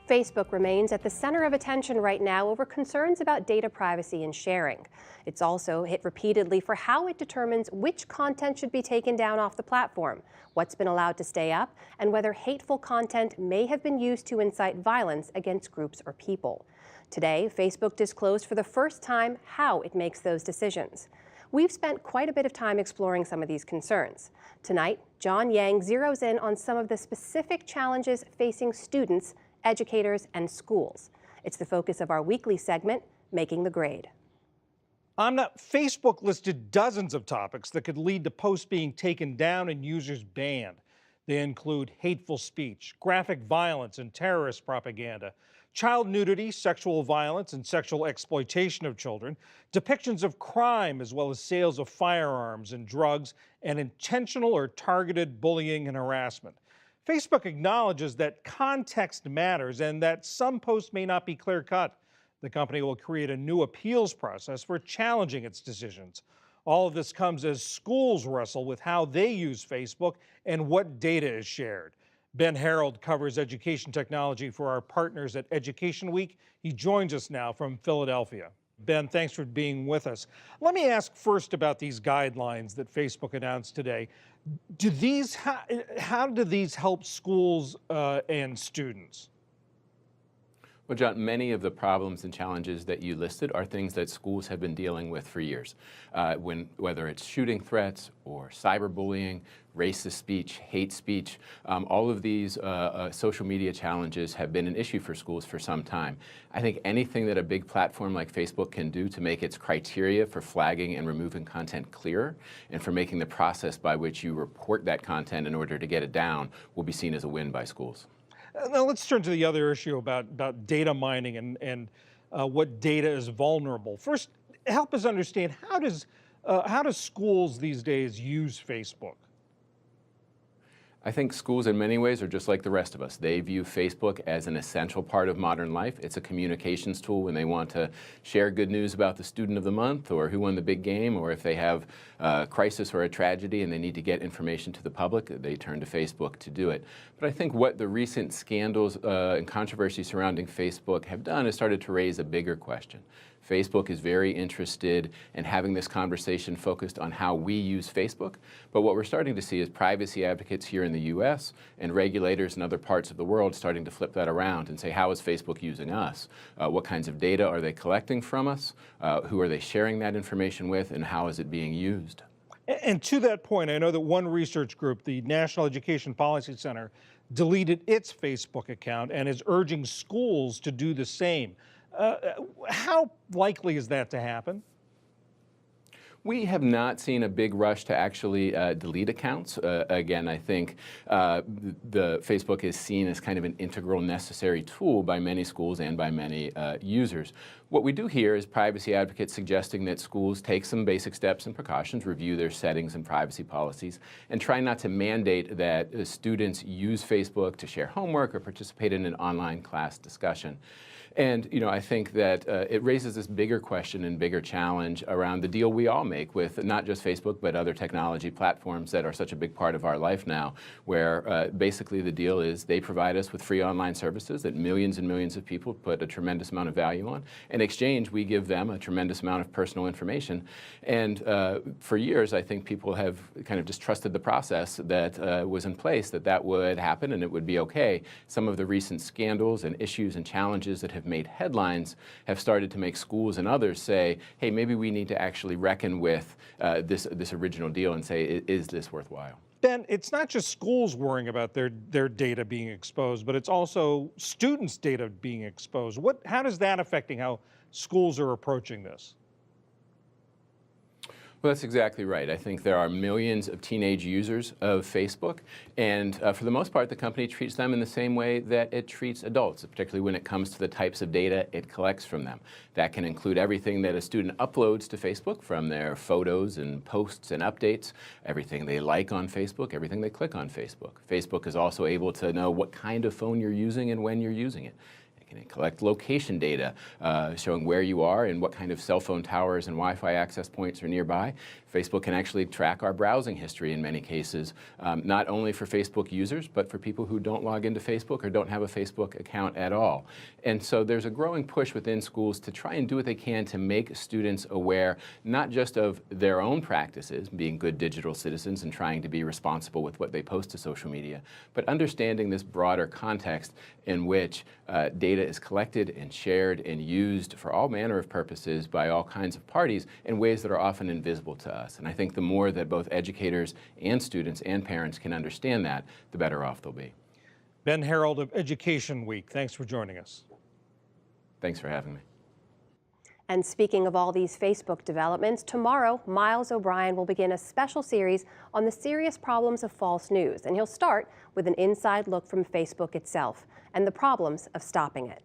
Facebook remains at the center of attention right now over concerns about data privacy and sharing. It's also hit repeatedly for how it determines which content should be taken down off the platform, what's been allowed to stay up, and whether hateful content may have been used to incite violence against groups or people. Today, Facebook disclosed for the first time how it makes those decisions. We've spent quite a bit of time exploring some of these concerns. Tonight, John Yang zeroes in on some of the specific challenges facing students, educators, and schools. It's the focus of our weekly segment, Making the Grade. Amna, Facebook listed dozens of topics that could lead to posts being taken down and users banned. They include hateful speech, graphic violence and terrorist propaganda, child nudity, sexual violence and sexual exploitation of children, depictions of crime as well as sales of firearms and drugs, and intentional or targeted bullying and harassment. Facebook acknowledges that context matters and that some posts may not be clear-cut. The company will create a new appeals process for challenging its decisions. All of this comes as schools wrestle with how they use Facebook and what data is shared. Ben Harold covers education technology for our partners at Education Week. He joins us now from Philadelphia. Ben, thanks for being with us. Let me ask first about these guidelines that Facebook announced today. How do these help schools and students? Well, John, many of the problems and challenges that you listed are things that schools have been dealing with for years. Whether it's shooting threats or cyberbullying, racist speech, hate speech, all of these social media challenges have been an issue for schools for some time. I think anything that a big platform like Facebook can do to make its criteria for flagging and removing content clearer and for making the process by which you report that content in order to get it down will be seen as a win by schools. Now let's turn to the other issue about data mining and what data is vulnerable. First, help us understand how does schools these days use Facebook? I think schools in many ways are just like the rest of us. They view Facebook as an essential part of modern life. It's a communications tool when they want to share good news about the student of the month or who won the big game, or if they have a crisis or a tragedy and they need to get information to the public, they turn to Facebook to do it. But I think what the recent scandals and controversy surrounding Facebook have done is started to raise a bigger question. Facebook is very interested in having this conversation focused on how we use Facebook, but what we're starting to see is privacy advocates here in the US and regulators in other parts of the world starting to flip that around and say, how is Facebook using us? What kinds of data are they collecting from us? Who are they sharing that information with, and how is it being used? And to that point, I know that one research group, the National Education Policy Center, deleted its Facebook account and is urging schools to do the same. How likely is that to happen? We have not seen a big rush to actually delete accounts. Again, I think the Facebook is seen as kind of an integral, necessary tool by many schools and by many users. What we do hear is privacy advocates suggesting that schools take some basic steps and precautions, review their settings and privacy policies, and try not to mandate that students use Facebook to share homework or participate in an online class discussion. And I think that it raises this bigger question and bigger challenge around the deal we all make with not just Facebook, but other technology platforms that are such a big part of our life now, where basically the deal is they provide us with free online services that millions and millions of people put a tremendous amount of value on. In exchange, we give them a tremendous amount of personal information. And for years, I think people have kind of distrusted the process that was in place, that would happen and it would be okay. Some of the recent scandals and issues and challenges that have made headlines have started to make schools and others say, hey, maybe we need to actually reckon with this original deal and say, is this worthwhile? Ben, it's not just schools worrying about their data being exposed, but it's also students' data being exposed. How does that affecting how schools are approaching this? Well, that's exactly right. I think there are millions of teenage users of Facebook, and for the most part, the company treats them in the same way that it treats adults, particularly when it comes to the types of data it collects from them. That can include everything that a student uploads to Facebook, from their photos and posts and updates, everything they like on Facebook, everything they click on Facebook. Facebook is also able to know what kind of phone you're using and when you're using it. It can collect location data, showing where you are and what kind of cell phone towers and Wi-Fi access points are nearby. Facebook can actually track our browsing history in many cases, not only for Facebook users, but for people who don't log into Facebook or don't have a Facebook account at all. And so there's a growing push within schools to try and do what they can to make students aware, not just of their own practices, being good digital citizens and trying to be responsible with what they post to social media, but understanding this broader context in which data is collected and shared and used for all manner of purposes by all kinds of parties in ways that are often invisible to us. And I think the more that both educators and students and parents can understand that, the better off they'll be. Ben Harold of Education Week, thanks for joining us. Thanks for having me. And speaking of all these Facebook developments, tomorrow, Miles O'Brien will begin a special series on the serious problems of false news. And he'll start with an inside look from Facebook itself and the problems of stopping it.